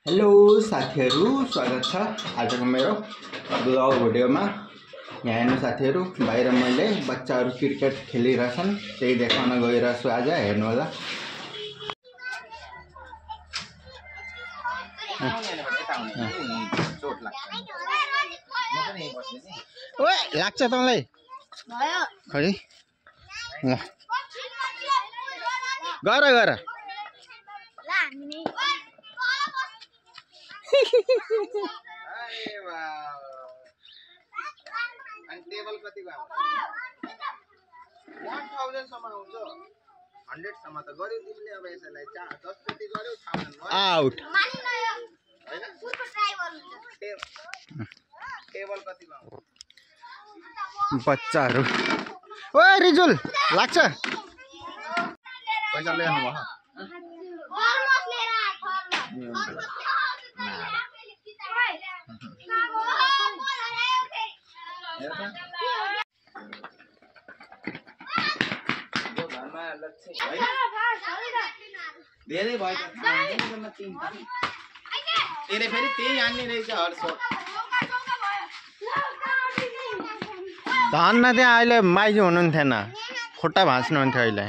Hello साथीहरु, स्वागत छ आजको मेरो ब्लग भिडियोमा। यहाँ हेर्नु साथीहरु, बाहिर मैले बच्चाहरु क्रिकेट खेलिरहेछन्, त्यही देखाउन गइरहेको छु। आज हेर्नु होला। ओए लाग्छ तँलाई? खै ल गर गर। टेबल कति भयो? 1000 सम्म आउँछ। 100 सम्म त गर्यो तिमीले। अब यसलाई 10 चोटी गर्यो 1000 आउट। हैन फुलको ट्राइबल हुन्छ। टेबल कति भयो? बच्चाहरु। ओए रिजुल लाग्छ? पैसा ल्याउनु भयो? फर्मस लिएर आ फर्मस। धेरै भयो तेरे फेरि त्यही हान्ने रहेछ हर्ष। धन्न त्यहाँ अहिले माइजू हुनुहुन्थेन, खुट्टा भाँच्नुहुन्थ्यो अहिले।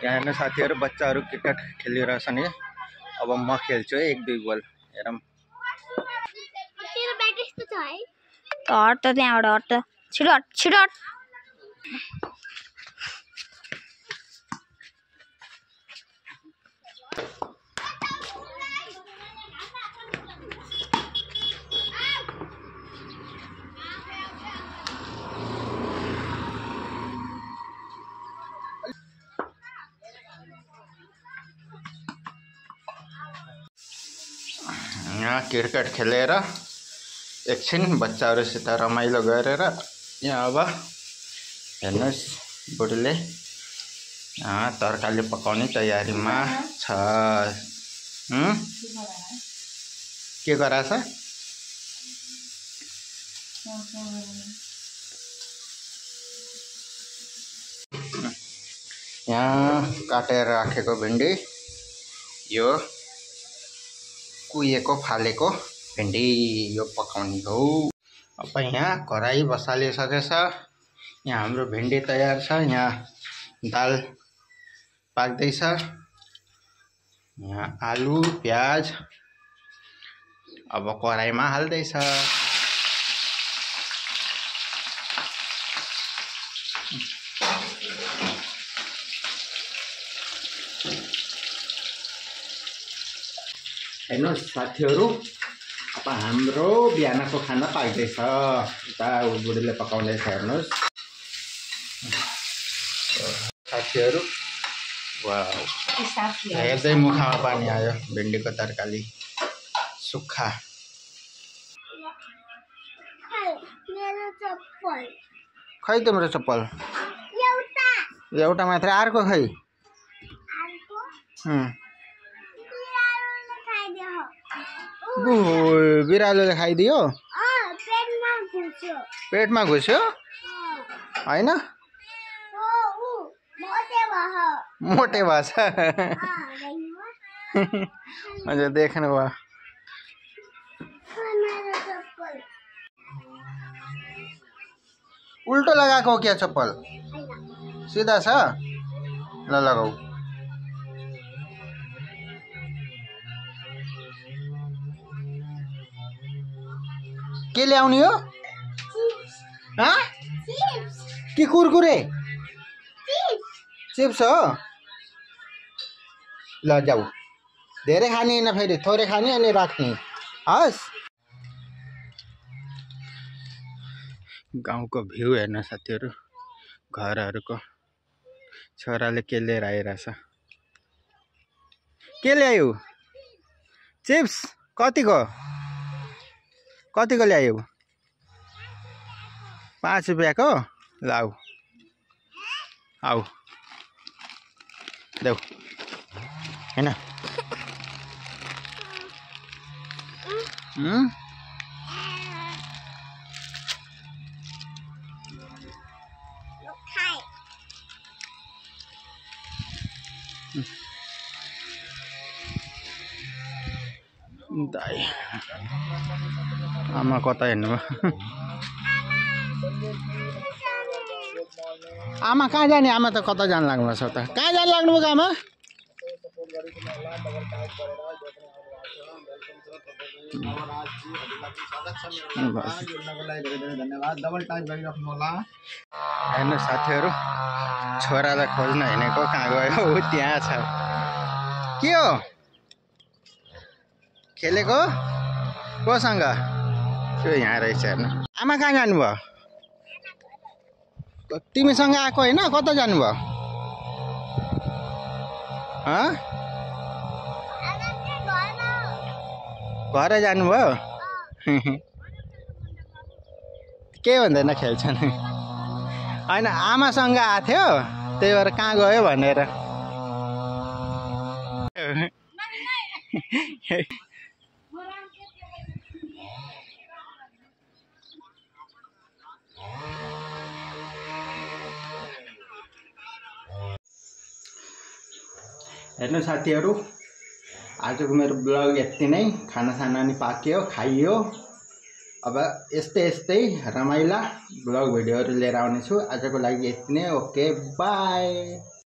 यहाँ हेर्नु साथीहरु, बच्चाहरु क्रिकेट खेलिरहेछन्। अब म खेल्छु है 1-2 बल। हेरौँ। तेरो ब्याट यस्तो छ है? हट त त्यहाँबाट हट त। छिटो हट, छिटो हट। यहाँ क्रिकेट खेलेर एकछिन बच्चाहरुसित रमाइलो गरेर यहाँ अब हेर्नुस् बुढीले तरकारी पकाउने तयारीमा छ। के गराछ? यहाँ काटेर राखेको भिन्डी, यो कुहिएको फालेको भिन्डी, यो पकाउने हो। अब यहाँ कराई बसालिसकेछ। यहाँ हाम्रो भिन्डी तयार छ। यहाँ दाल पाक्दैछ। यहाँ आलु प्याज अब कराईमा हाल्दैछ। हेर्नुस् साथीहरु, अब हाम्रो बिहानको खाना पाक्दैछ। उता बुढीले पकाउँदैछ। हेर्नुस् साथीहरु, वाउ, हेर्दै मुखमा पानी आयो। भिन्डीको तरकारी सुक्खा। खै तिम्रो चप्पल? एउटा मात्र। अर्को खै? बिरालोले खाइदियो? पेटमा घुस्यो? हैन, मोटे भएछ। अझ देख्नु भयो। उल्टो लगाएको क्या चप्पल? सिधा छ? ल लगाऊ। के ल्याउने हो? के कुरकुरे? चिप्स हो? ल जाऊ। धेरै खाने हैन, फेरि थोरै खाने अनि राख्ने। हस्। गाउँको भ्यू हेर्न साथीहरु, घरहरुको। छोराले के लिएर आइरहेछ? के ल्यायौ? चिप्स? कतिको? कतिको ल्यायौ? 5 रुपैयाँको? लाऊ। आऊ देऊ हैन। दाइ आमा कता हेर्नु आमा कहाँ जाने आमा त कता जान लाग्नु भएको छ त कहाँ जान लाग्नु भएको आमा धन्यवाद डबल टाइप गरिराख्नु होला हेर्नु साथीहरू छोरालाई खोज्न हिँडेको कहाँ गयो ऊ त्यहाँ छ के हो खेलेको कोसँग त्यो यहाँ रहेछ हेर्नु आमा कहाँ जानुभयो तिमीसँग आएको होइन कता जानुभयो घरै जानुभयो के भन्दैन खेल्छन् होइन आमासँग आएको थियो त्यही भएर कहाँ गयो भनेर हेर्नु साथीहरू आजको मेरो ब्लग यति नै खानासाना नि पाक्यो खाइयो अब यस्तै रमाइला ब्लग भिडियोहरू लिएर आउनेछु आजको लागि यति नै ओके बाई